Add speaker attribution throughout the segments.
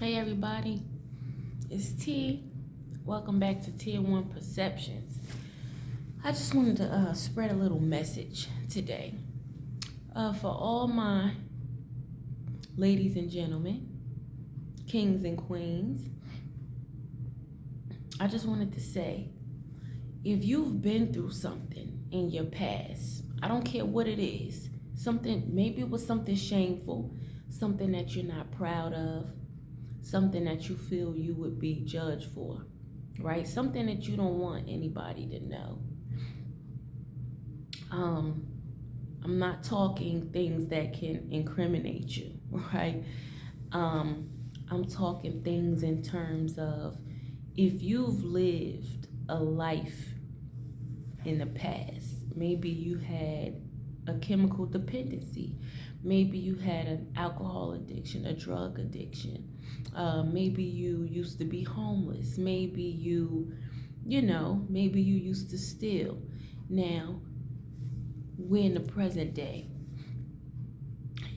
Speaker 1: Hey everybody, it's T. Welcome back to Tier 1 Perceptions. I just wanted to spread a little message today for all my ladies and gentlemen, kings and queens. I just wanted to say, if you've been through something in your past, I don't care what it is, maybe it was something shameful, something that you're not proud of, something that you feel you would be judged for, right? Something that you don't want anybody to know. I'm not talking things that can incriminate you, right? I'm talking things in terms of if you've lived a life in the past, maybe you had a chemical dependency, maybe you had an alcohol addiction, a drug addiction, maybe you used to be homeless, maybe maybe you used to steal. Now, we're in the present day.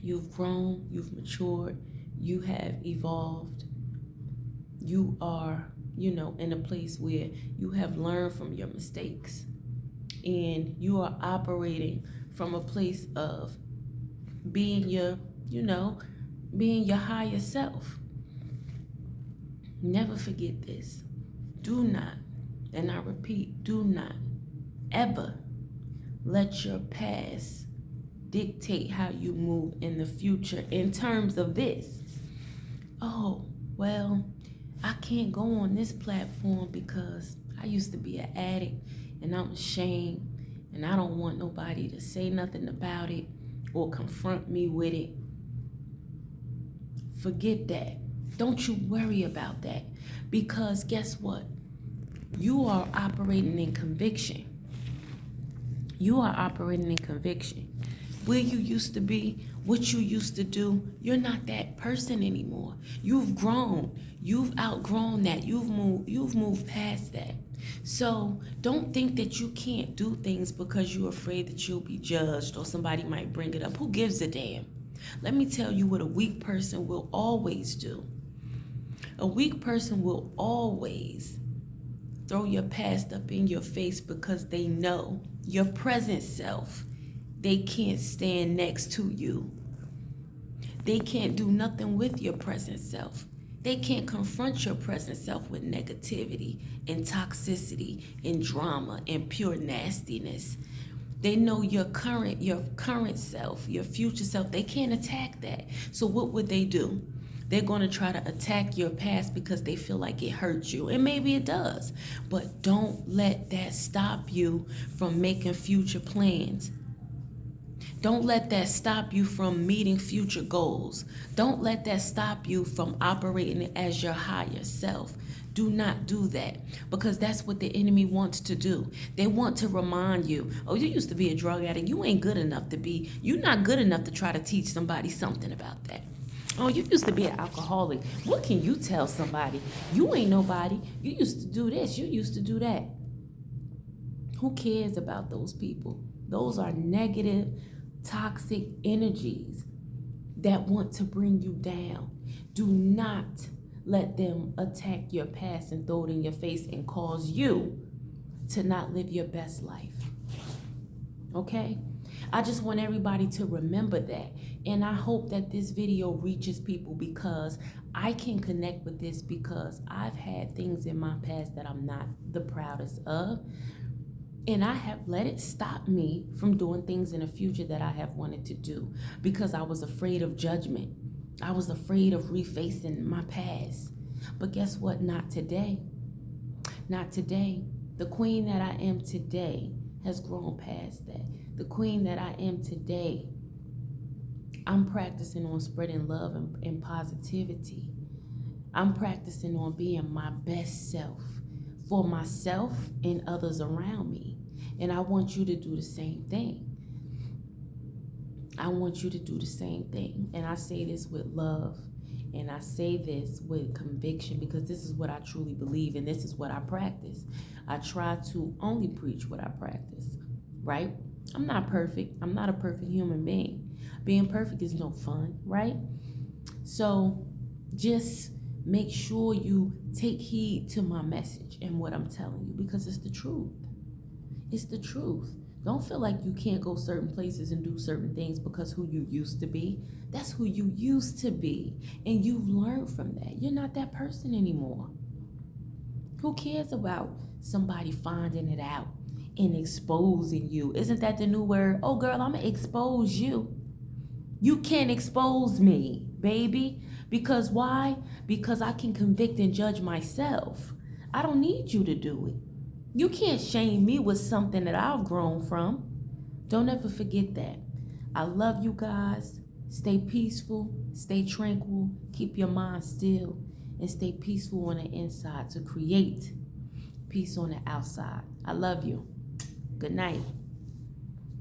Speaker 1: You've grown, you've matured, you have evolved. You are, in a place where you have learned from your mistakes and you are operating from a place of being being your higher self. Never forget this. Do not, and I repeat, do not ever let your past dictate how you move in the future in terms of this. Oh, well, I can't go on this platform because I used to be an addict and I'm ashamed and I don't want nobody to say nothing about it or confront me with it. Forget that. Don't you worry about that, because guess what? You are operating in conviction. You are operating in conviction. Where you used to be, what you used to do, you're not that person anymore. You've grown. You've outgrown that. You've moved past that. So don't think that you can't do things because you're afraid that you'll be judged or somebody might bring it up. Who gives a damn? Let me tell you what a weak person will always do. A weak person will always throw your past up in your face because they know your present self. They can't stand next to you. They can't do nothing with your present self. They can't confront your present self with negativity and toxicity and drama and pure nastiness. They know your current self, your future self. They can't attack that. So what would they do? They're going to try to attack your past because they feel like it hurts you. And maybe it does. But don't let that stop you from making future plans. Don't let that stop you from meeting future goals. Don't let that stop you from operating as your higher self. Do not do that, because that's what the enemy wants to do. They want to remind you, oh, you used to be a drug addict. You're not good enough to try to teach somebody something about that. Oh, you used to be an alcoholic. What can you tell somebody? You ain't nobody. You used to do this. You used to do that. Who cares about those people? Those are negative, toxic energies that want to bring you down. Do not let them attack your past and throw it in your face and cause you to not live your best life. Okay? I just want everybody to remember that. And I hope that this video reaches people, because I can connect with this, because I've had things in my past that I'm not the proudest of. And I have let it stop me from doing things in the future that I have wanted to do, because I was afraid of judgment. I was afraid of refacing my past. But guess what? Not today. Not today. The queen that I am today has grown past that. The queen that I am today, I'm practicing on spreading love and positivity. I'm practicing on being my best self for myself and others around me. And I want you to do the same thing. I want you to do the same thing. And I say this with love, and I say this with conviction, because this is what I truly believe, and this is what I practice. I try to only preach what I practice, right? I'm not perfect. I'm not a perfect human being. Being perfect is no fun, right? So just make sure you take heed to my message and what I'm telling you, because it's the truth. It's the truth. Don't feel like you can't go certain places and do certain things because who you used to be. That's who you used to be. And you've learned from that. You're not that person anymore. Who cares about somebody finding it out and exposing you? Isn't that the new word? Oh, girl, I'm going to expose you. You can't expose me, baby. Because why? Because I can convict and judge myself. I don't need you to do it. You can't shame me with something that I've grown from. Don't ever forget that. I love you guys. Stay peaceful, stay tranquil, keep your mind still, and stay peaceful on the inside to create peace on the outside. I love you. Good night.